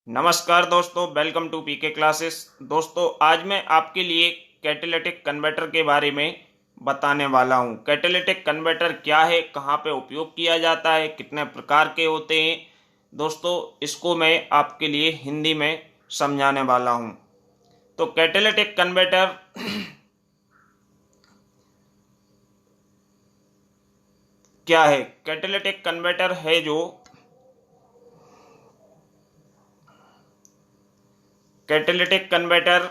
नमस्कार दोस्तों, welcome to PK classes. दोस्तों, आज मैं आपके लिए कैटालिटिक कन्वर्टर के बारे में बताने वाला हूं। कैटालिटिक कन्वर्टर क्या है, कहां पे उपयोग किया जाता है, कितने प्रकार के होते हैं। दोस्तों, इसको मैं आपके लिए हिंदी में समझाने वाला हूं। तो कैटालिटिक कन्वर्टर क्या है? कैटालिटिक कन्वर्टर है जो कैटालिटिक कन्वर्टर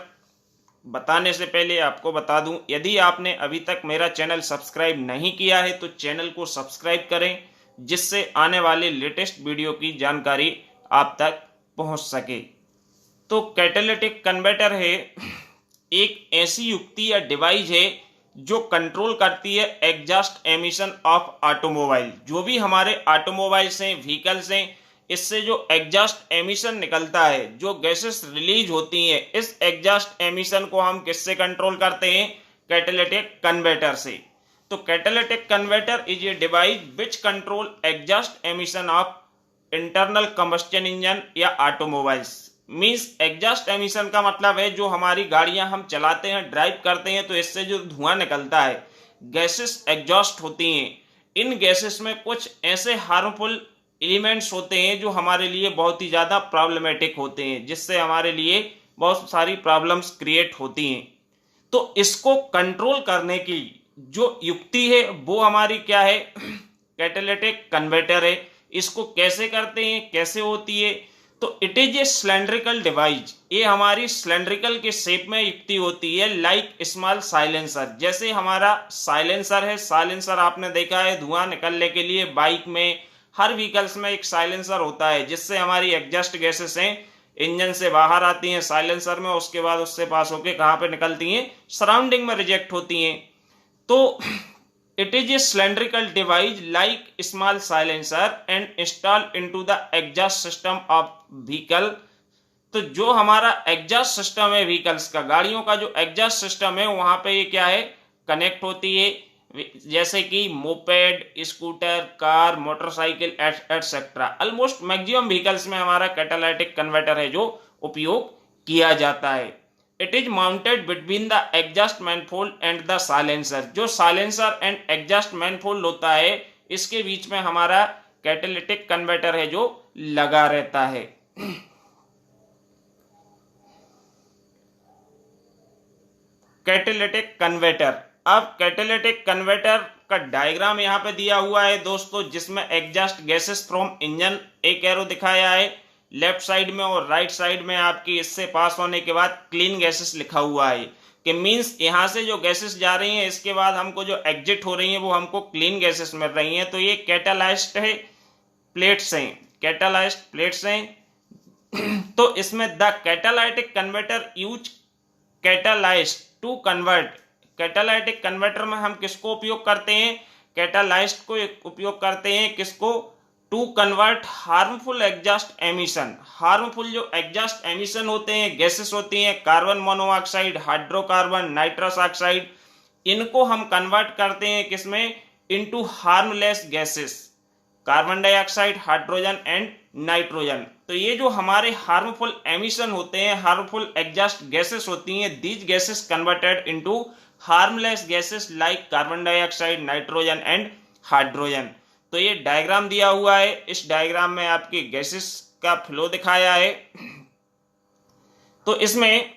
बताने से पहले आपको बता दूं, यदि आपने अभी तक मेरा चैनल सब्सक्राइब नहीं किया है तो चैनल को सब्सक्राइब करें, जिससे आने वाले लेटेस्ट वीडियो की जानकारी आप तक पहुंच सके। तो कैटालिटिक कन्वर्टर है एक ऐसी युक्ति या डिवाइस है जो कंट्रोल करती है एग्जॉस्ट एमिशन ऑफ ऑटोमोबाइल। जो भी हमारे ऑटोमोबाइल्स हैं, व्हीकल्स हैं, इससे जो एग्जॉस्ट एमिशन निकलता है, जो गैसेस रिलीज होती हैं, इस एग्जॉस्ट एमिशन को हम किससे कंट्रोल करते हैं? कैटालिटिक कन्वर्टर से। तो catalytic converter is a device which control exhaust emission of internal combustion engine या ऑटोमोबाइल्स। मीन्स एग्जॉस्ट एमिशन का मतलब है जो हमारी गाड़ियां हम चलाते हैं, ड्राइव करते हैं, तो इससे जो धुआं निकलता है, गैसेस एग्जॉस्ट होती हैं। इन गैसेस में कुछ ऐसे हार्मफुल एलिमेंट्स होते हैं जो हमारे लिए बहुत ही ज़्यादा प्रॉब्लमेटिक होते हैं, जिससे हमारे लिए बहुत सारी प्रॉब्लम्स क्रिएट होती हैं। तो इसको कंट्रोल करने की जो युक्ति है वो हमारी क्या है? कैटालिटिक कन्वर्टर है। इसको कैसे करते हैं, कैसे होती है? तो it is a cylindrical device. ये हमारी सिलेंड्रिकल के शेप में युक्ति होती है, लाइक स्मॉल साइलेंसर। जैसे हमारा साइलेंसर है, साइलेंसर आपने देखा है धुआं निकलने के लिए बाइक में, हर व्हीकल्स में एक साइलेंसर होता है, जिससे हमारी एग्जॉस्ट गैसेस हैं इंजन से बाहर आती हैं साइलेंसर में, उसके बाद उससे पास होके कहां पे निकलती हैं? सराउंडिंग में रिजेक्ट होती हैं। तो it is a cylindrical device like small silencer and installed into the exhaust system of vehicle। तो जो हमारा एग्जॉस्ट सिस्टम है व्हीकल्स का, गाड़ियों का जो एग्जॉस्ट सिस्टम है, वहां पे ये क्या है? कनेक्ट होती है। जैसे कि moped, scooter, car, motorcycle etcetera. Almost maximum vehicles में हमारा कैटालिटिक कन्वर्टर है जो उपयोग किया जाता है। It is mounted between the exhaust manifold and the silencer. जो साइलेंसर एंड एग्जॉस्ट मैनिफोल्ड होता है, इसके बीच में हमारा कैटालिटिक कन्वर्टर है जो लगा रहता है। Catalytic converter. अब कैटालिटिक कन्वर्टर का डायग्राम यहां पे दिया हुआ है दोस्तों, जिसमें एग्जॉस्ट गैसेस फ्रॉम इंजन एक एरो दिखाया है लेफ्ट साइड में, और राइट साइड में आपकी इससे पास होने के बाद क्लीन गैसेस लिखा हुआ है। कि मींस यहां से जो गैसेस जा रही हैं, इसके बाद हमको जो एग्जिट हो रही हैं वो हमको क्लीन गैसेस मिल रही हैं। तो ये कैटालाइज्ड है प्लेट्स हैं, कैटालाइज्ड प्लेट्स हैं। तो इसमें the catalytic converter use catalysed to convert. Catalytic converter में हम किसको उपयोग करते हैं? कैटालाइज्ड को उपयोग करते हैं। किसको? To convert harmful exhaust emission. Harmful जो एग्जॉस्ट एमिशन होते हैं, गैसेस होती हैं, carbon monoxide, hydrocarbon, nitrous oxide, इनको हम कन्वर्ट करते हैं किसमें? Into harmless gases, carbon dioxide, hydrogen and nitrogen. तो ये जो हमारे हार्मफुल एमिशन होते हैं, हार्मफुल एग्जॉस्ट गैसेस होती हैं, these gases converted into harmless gases like carbon dioxide, nitrogen and hydrogen. तो ये डायग्राम दिया हुआ है, इस डायग्राम में आपकी गैसेस का फ्लो दिखाया है। तो इसमें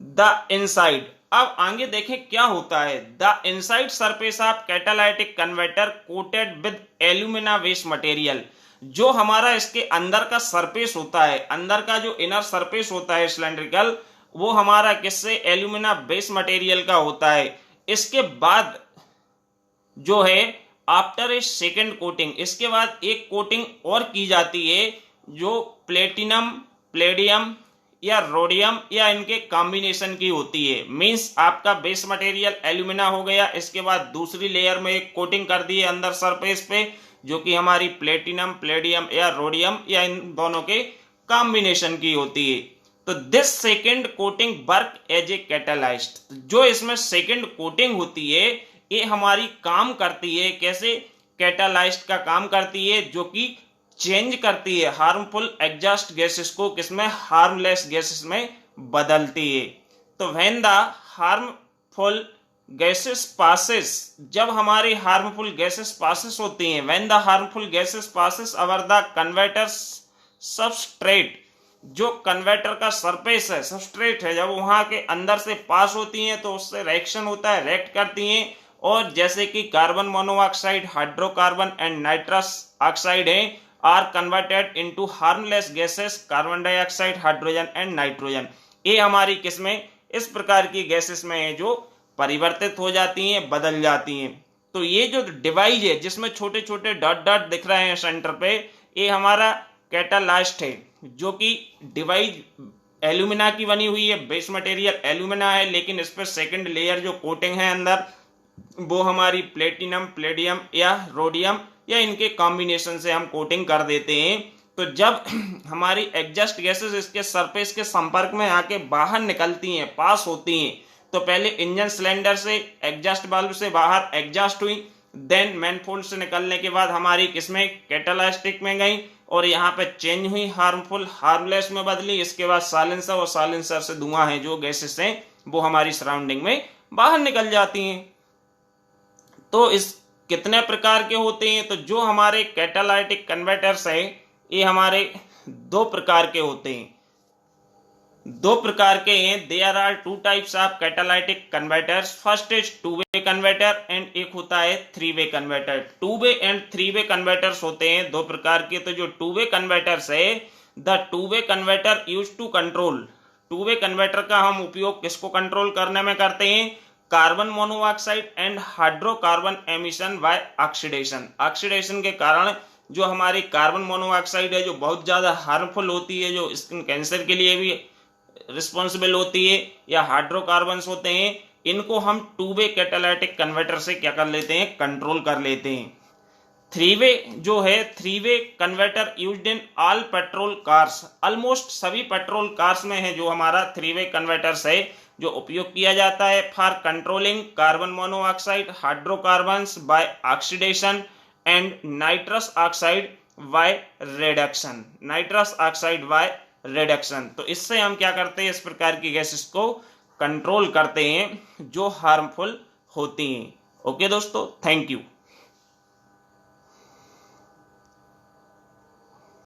द इनसाइड, अब आगे देखें क्या होता है। The inside surface of catalytic converter coated with alumina waste material. जो हमारा इसके अंदर का सरफेस होता है, अंदर का जो इनर सरफेस होता है सिलेंड्रिकल, वो हमारा किससे? एल्यूमिना बेस मटेरियल का होता है। इसके बाद जो है आफ्टर ए सेकेंड कोटिंग, इसके बाद एक कोटिंग और की जाती है जो प्लेटिनम, प्लेडियम या रोडियम या इनके कॉम्बिनेशन की होती है। मींस आपका बेस मटेरियल एल्यूमिना हो गया, इसके बाद दूसरी लेयर में एक कोटिंग कर दी है अंदर सरफेस पे, जो कि हमारी प्लेटिनम, प्लेडियम या रोडियम या इन दोनों के कॉम्बिनेशन की होती है। तो this second coating work as a catalyst. जो इसमें सेकेंड कोटिंग होती है, ये हमारी काम करती है कैसे? कैटालाइस्ट का काम करती है, जो कि चेंज करती है, हार्मफुल एग्जॉस्ट गैसेस को किसमें, हार्मलेस गैसेस में बदलती है। तो when the harmful gases passes, जब हमारी हार्मफुल गैसेस पासेस होती हैं, when the harmful gases passes over the converter substrate, जो कन्वर्टर का सरफेस है, सबस्ट्रेट है, जब वहां के अंदर से पास होती हैं तो उससे रिएक्शन होता है, रिएक्ट करती हैं, और जैसे कि carbon monoxide, hydrocarbon and nitrous oxide है, are converted into harmless gases, carbon dioxide, hydrogen and nitrogen. ये हमारी किसमें, इस प्रकार की गैसेस में है जो परिवर्तित हो जाती हैं, बदल जाती हैं। तो ये जो डिवाइस है जिसमें छोटे छोटे डॉट डॉट दिख रहे हैं सेंटर पे, ये हमारा कैटालाइस्ट है, जो कि डिवाइस एल्यूमिना की बनी हुई है, बेस मटेरियल एल्यूमिना है, लेकिन इस पर सेकंड लेयर जो कोटिंग है अंदर, वो हमारी प्लेटिनम, प्लेडियम या रोडियम या इनके कॉम्बिनेशन से हम कोटिंग कर देते हैं। तो जब हमारी एग्जॉस्ट गैसेस इसके सरफेस के संपर्क में आके बाहर निकलती हैं, पास होती हैं, तो पहले इंजन सिलेंडर से, एग्जॉस्ट वाल्व से बाहर एग्जॉस्ट हुई, देन मैनफोल्ड से निकलने के बाद हमारी किसमें, कैटालाइस्टिक में गई, और यहाँ पे चेंज हुई, हार्मफुल हार्मलेस में बदली। इसके बाद साइलेंसर, और साइलेंसर से धुआं है जो गैसेस हैं वो हमारी सराउंडिंग में बाहर निकल जाती हैं। तो इस कितने प्रकार के होते हैं, तो जो हमारे कैटालाइटिक कन्वर्टर्स है ये हमारे दो प्रकार के होते हैं, दो प्रकार के हैं। There are two types of catalytic converters, first is two way converter and एक होता है three way converter. Two way and three way converters होते हैं दो प्रकार के। तो जो टू वे कन्वर्टर्स है, the two way converter use to control, two way converter का हम उपयोग किसको कंट्रोल करने में करते हैं, carbon monoxide and hydrocarbon emission by oxidation. Oxidation के कारण जो हमारी कार्बन मोनोऑक्साइड है जो बहुत ज्यादा हार्मफुल होती है, जो स्किन कैंसर के लिए भी रिस्पॉन्सिबल होती है, या हाइड्रोकार्बन्स होते हैं, इनको हम टू वे कैटालाइटिक कन्वर्टर से क्या कर लेते हैं, कंट्रोल कर लेते हैं। थ्री वे जो है, three way converter used in all petrol cars, almost सभी पेट्रोल कार्स में है जो हमारा थ्री वे कन्वर्टर्स है जो उपयोग किया जाता है for controlling carbon monoxide, hydrocarbons by oxidation and nitrous oxide by reduction, nitrous oxide by reduction. तो इससे हम क्या करते हैं, इस प्रकार की गैसेस को कंट्रोल करते हैं जो हार्मफुल होती हैं। ओके दोस्तों, थैंक यू।